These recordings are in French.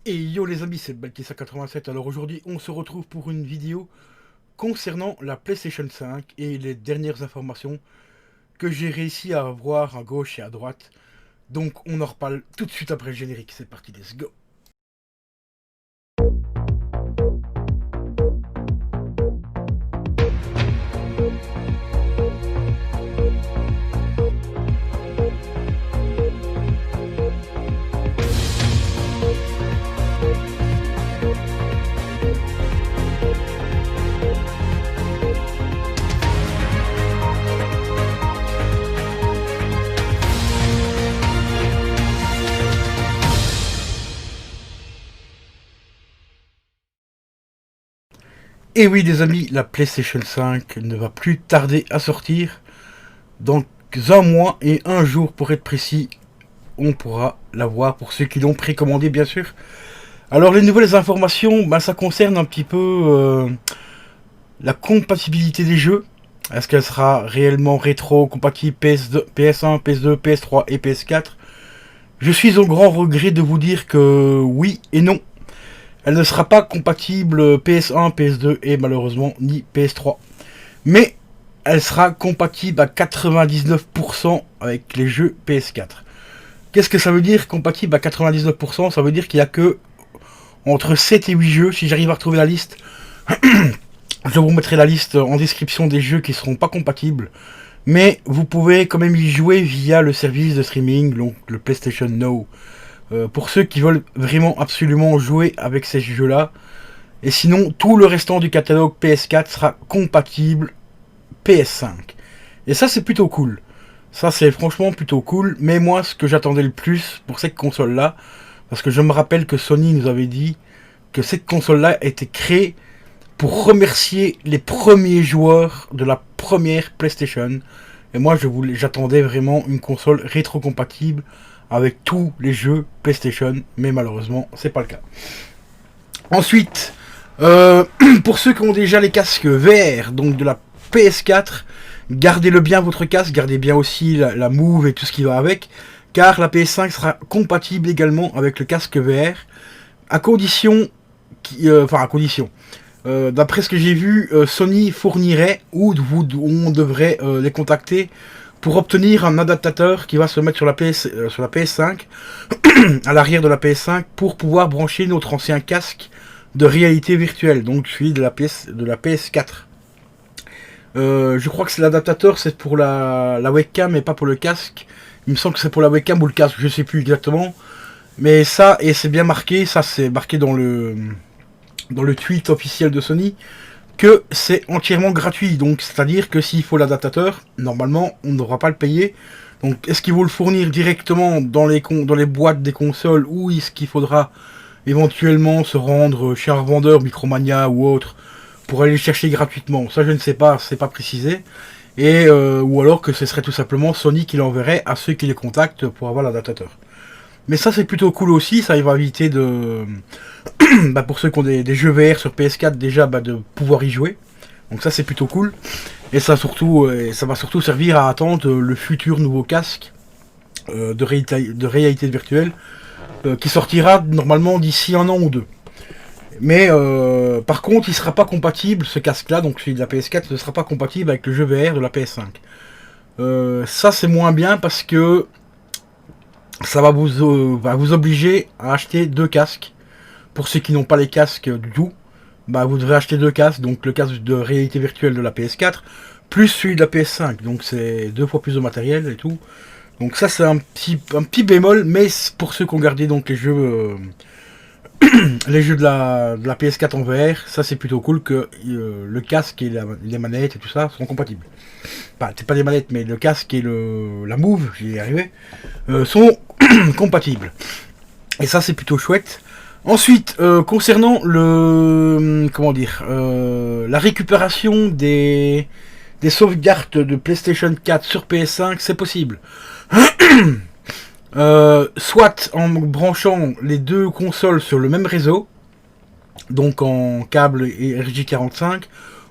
Et yo les amis, c'est Balkissa87. Alors aujourd'hui, on se retrouve pour une vidéo concernant la PlayStation 5 et les dernières informations que j'ai réussi à avoir à gauche et à droite. Donc on en reparle tout de suite après le générique. C'est parti, let's go. Et oui les amis, la PlayStation 5 ne va plus tarder à sortir. Dans un mois et un jour pour être précis, on pourra l'avoir pour ceux qui l'ont précommandé bien sûr. Alors les nouvelles informations, ça concerne un petit peu la compatibilité des jeux. Est-ce qu'elle sera réellement rétro-compatible PS1, PS2, PS3 et PS4? Je suis au grand regret de vous dire que oui et non. Elle ne sera pas compatible PS1, PS2 et malheureusement ni PS3. Mais elle sera compatible à 99% avec les jeux PS4. Qu'est-ce que ça veut dire compatible à 99%? Ça veut dire qu'il n'y a que entre 7 et 8 jeux, si j'arrive à retrouver la liste. Je vous mettrai la liste en description des jeux qui seront pas compatibles. Mais vous pouvez quand même y jouer via le service de streaming, donc le PlayStation Now. Pour ceux qui veulent vraiment absolument jouer avec ces jeux-là. Et sinon, tout le restant du catalogue PS4 sera compatible PS5. Et ça, c'est plutôt cool. Ça, c'est franchement plutôt cool. Mais moi, ce que j'attendais le plus pour cette console-là, parce que je me rappelle que Sony nous avait dit que cette console-là était créée pour remercier les premiers joueurs de la première PlayStation. Et moi, j'attendais vraiment une console rétro-compatible avec tous les jeux PlayStation, mais malheureusement, c'est pas le cas. Ensuite, pour ceux qui ont déjà les casques VR, donc de la PS4, gardez-le bien votre casque, gardez bien aussi la Move et tout ce qui va avec, car la PS5 sera compatible également avec le casque VR, à condition, à condition. D'après ce que j'ai vu, Sony fournirait ou on devrait les contacter pour obtenir un adaptateur qui va se mettre sur la PS5 à l'arrière de la PS5 pour pouvoir brancher notre ancien casque de réalité virtuelle, donc celui de la PS4. Je crois que c'est l'adaptateur, c'est pour la webcam et pas pour le casque. Il me semble que c'est pour la webcam ou le casque, je sais plus exactement. Mais ça, et c'est bien marqué, ça c'est marqué dans le tweet officiel de Sony, que c'est entièrement gratuit. Donc c'est-à-dire que s'il faut l'adaptateur, normalement on ne devra pas le payer. Donc est-ce qu'il faut le fournir directement dans les boîtes des consoles, ou est-ce qu'il faudra éventuellement se rendre chez un revendeur Micromania ou autre pour aller le chercher gratuitement? Ça je ne sais pas, c'est pas précisé. Et ou alors que ce serait tout simplement Sony qui l'enverrait à ceux qui les contactent pour avoir l'adaptateur. Mais ça c'est plutôt cool aussi, ça va éviter de pour ceux qui ont des jeux VR sur PS4 déjà, de pouvoir y jouer. Donc ça c'est plutôt cool. Et ça va surtout servir à attendre le futur nouveau casque de réalité virtuelle qui sortira normalement d'ici un an ou deux. Mais par contre il sera pas compatible, ce casque là, donc celui de la PS4 ne sera pas compatible avec le jeu VR de la PS5. Ça c'est moins bien parce que ça va vous obliger à acheter deux casques. Pour ceux qui n'ont pas les casques du tout, vous devrez acheter deux casques, donc le casque de réalité virtuelle de la PS4, plus celui de la PS5, donc c'est 2 fois plus de matériel et tout. Donc ça c'est un petit bémol, mais pour ceux qui ont gardé donc les jeux de la PS4 en VR, ça c'est plutôt cool que le casque et les manettes et tout ça sont compatibles. Enfin, c'est pas des manettes, mais le casque et la Move, j'y ai arrivé, sont compatibles. Et ça c'est plutôt chouette. Ensuite, concernant la récupération des sauvegardes de PlayStation 4 sur PS5, c'est possible. Soit en branchant les deux consoles sur le même réseau, donc en câble et RJ45,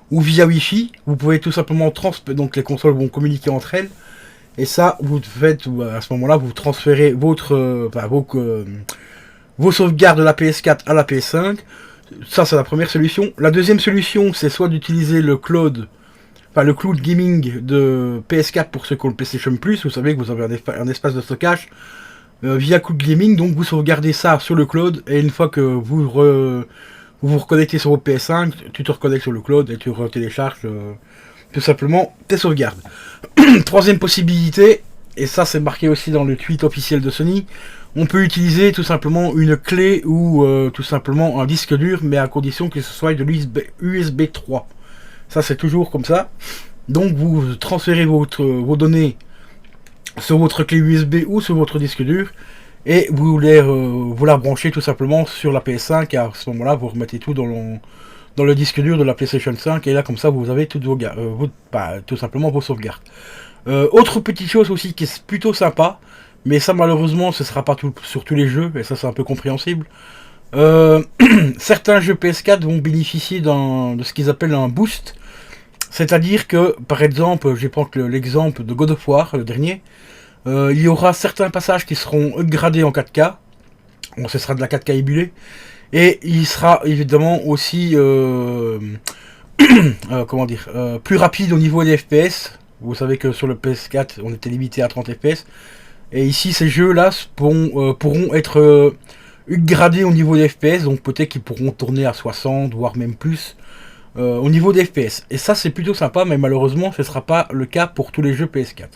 ou via Wi-Fi. Vous pouvez tout simplement donc les consoles vont communiquer entre elles. Et ça, vous faites à ce moment-là, vous transférez vos sauvegardes de la PS4 à la PS5. Ça, c'est la première solution. La deuxième solution, c'est soit d'utiliser le cloud, enfin le cloud gaming de PS4 pour ceux qui ont le PlayStation Plus. Vous savez que vous avez un espace de stockage via cloud gaming, donc vous sauvegardez ça sur le cloud, et une fois que vous reconnectez sur votre PS5, tu te reconnectes sur le cloud et tu télécharges tout simplement tes sauvegardes. Troisième possibilité, et ça c'est marqué aussi dans le tweet officiel de Sony, on peut utiliser tout simplement une clé ou tout simplement un disque dur, mais à condition que ce soit de l'USB 3. Ça c'est toujours comme ça. Donc vous transférez vos données sur votre clé USB ou sur votre disque dur, et vous la branchez tout simplement sur la PS5, et à ce moment là vous remettez tout dans le disque dur de la PlayStation 5, et là comme ça vous avez toutes tout simplement vos sauvegardes. Autre petite chose aussi qui est plutôt sympa, mais ça malheureusement ce sera pas sur tous les jeux, et ça c'est un peu compréhensible. Certains jeux PS4 vont bénéficier de ce qu'ils appellent un boost, c'est-à-dire que par exemple, je prends l'exemple de God of War, le dernier, il y aura certains passages qui seront upgradés en 4K, bon, ce sera de la 4K ébulée, et il sera évidemment aussi plus rapide au niveau des FPS. Vous savez que sur le PS4 on était limité à 30 FPS, et ici ces jeux là pourront être upgradés au niveau des FPS, donc peut-être qu'ils pourront tourner à 60 voire même plus au niveau des FPS, et ça c'est plutôt sympa, mais malheureusement ce ne sera pas le cas pour tous les jeux PS4.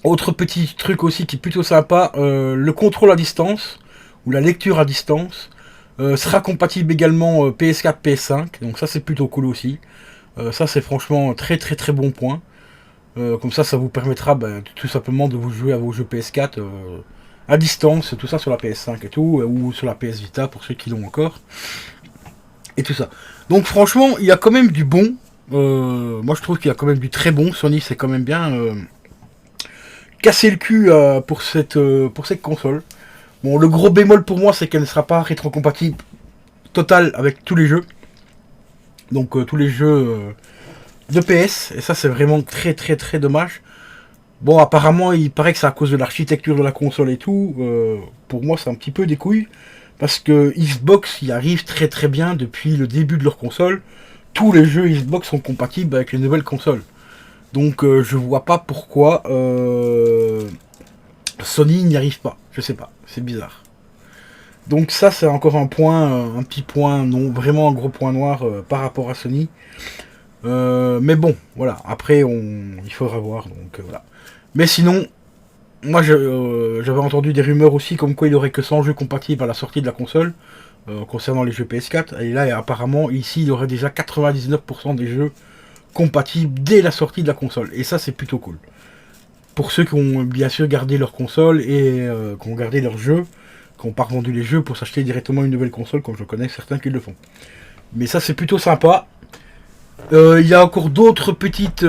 Autre petit truc aussi qui est plutôt sympa, le contrôle à distance ou la lecture à distance sera compatible également PS4, PS5, donc ça c'est plutôt cool aussi. Ça c'est franchement un très très très bon point. Comme ça vous permettra tout simplement de vous jouer à vos jeux PS4 à distance, tout ça sur la PS5 et tout, ou sur la PS Vita pour ceux qui l'ont encore, et tout ça. Donc franchement il y a quand même du bon. Moi je trouve qu'il y a quand même du très bon. Sony c'est quand même bien casser le cul pour cette console. Bon, le gros bémol pour moi c'est qu'elle ne sera pas rétrocompatible total avec tous les jeux. Donc tous les jeux de PS, et ça c'est vraiment très très très dommage. Bon, apparemment il paraît que c'est à cause de l'architecture de la console et tout. Pour moi c'est un petit peu des couilles, parce que Xbox y arrive très très bien depuis le début de leur console. Tous les jeux Xbox sont compatibles avec les nouvelles consoles. Donc je vois pas pourquoi Sony n'y arrive pas. Je sais pas, c'est bizarre. Donc ça c'est encore un point, un petit point, non vraiment un gros point noir par rapport à Sony. Mais bon, voilà, après il faudra voir, donc voilà. Mais sinon, moi j'avais entendu des rumeurs aussi comme quoi il n'y aurait que 100 jeux compatibles à la sortie de la console, concernant les jeux PS4. Et là apparemment ici il y aurait déjà 99% des jeux compatibles dès la sortie de la console. Et ça c'est plutôt cool. Pour ceux qui ont bien sûr gardé leur console et qui ont gardé leurs jeux, qui n'ont pas revendu les jeux pour s'acheter directement une nouvelle console, comme je connais certains qui le font. Mais ça c'est plutôt sympa. Il y a encore d'autres petites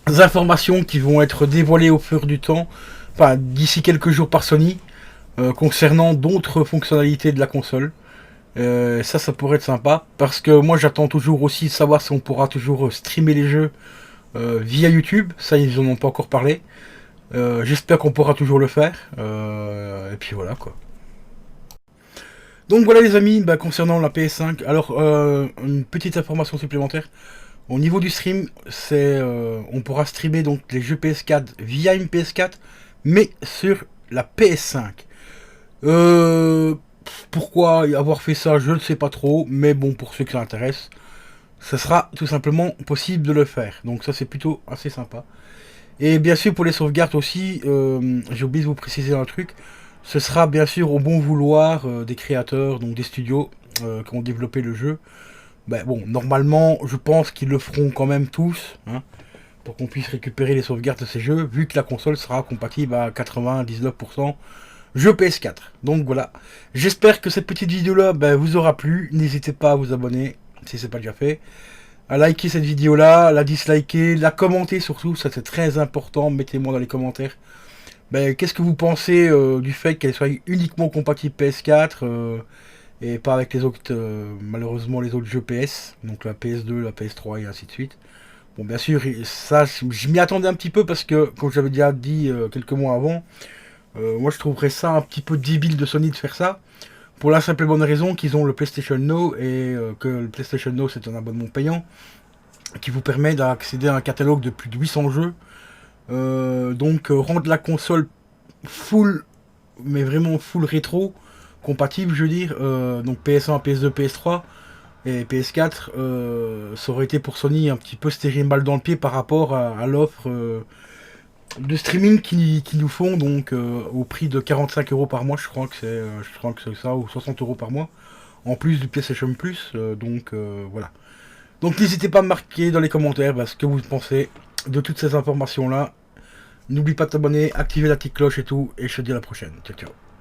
informations qui vont être dévoilées au fur du temps, enfin d'ici quelques jours par Sony, concernant d'autres fonctionnalités de la console. Ça pourrait être sympa, parce que moi j'attends toujours aussi de savoir si on pourra toujours streamer les jeux via YouTube. Ça ils en ont pas encore parlé. J'espère qu'on pourra toujours le faire. Et puis voilà quoi. Donc voilà les amis, concernant la PS5, alors une petite information supplémentaire. Au niveau du stream, on pourra streamer donc les jeux PS4 via une PS4, mais sur la PS5. Pourquoi avoir fait ça, je ne sais pas trop, mais bon, pour ceux qui s'intéressent, ça sera tout simplement possible de le faire. Donc ça c'est plutôt assez sympa. Et bien sûr pour les sauvegardes aussi, j'ai oublié de vous préciser un truc. Ce sera bien sûr au bon vouloir des créateurs, donc des studios qui ont développé le jeu. Bon, normalement, je pense qu'ils le feront quand même tous, hein, pour qu'on puisse récupérer les sauvegardes de ces jeux, vu que la console sera compatible à 99% jeux PS4. Donc voilà, j'espère que cette petite vidéo-là vous aura plu. N'hésitez pas à vous abonner, si ce n'est pas déjà fait, à liker cette vidéo-là, la disliker, la commenter surtout, ça c'est très important. Mettez-moi dans les commentaires qu'est-ce que vous pensez du fait qu'elle soit uniquement compatible PS4 et pas avec les autres, malheureusement les autres jeux PS, donc la PS2, la PS3 et ainsi de suite. Bon, bien sûr, ça, je m'y attendais un petit peu parce que, comme j'avais déjà dit quelques mois avant, Moi je trouverais ça un petit peu débile de Sony de faire ça. Pour la simple et bonne raison qu'ils ont le PlayStation Now et que le PlayStation Now c'est un abonnement payant qui vous permet d'accéder à un catalogue de plus de 800 jeux. Rendre la console full, mais vraiment full rétro compatible, je veux dire, donc PS1, PS2, PS3 et PS4, ça aurait été pour Sony un petit peu se tirer une balle dans le pied par rapport à l'offre de streaming qui nous font donc au prix de 45 € par mois, je crois que c'est ça, ou 60 € par mois, en plus du PlayStation Plus, voilà. Donc n'hésitez pas à me marquer dans les commentaires ce que vous pensez de toutes ces informations là. N'oublie pas de t'abonner, activer la petite cloche et tout, et je te dis à la prochaine. Ciao ciao.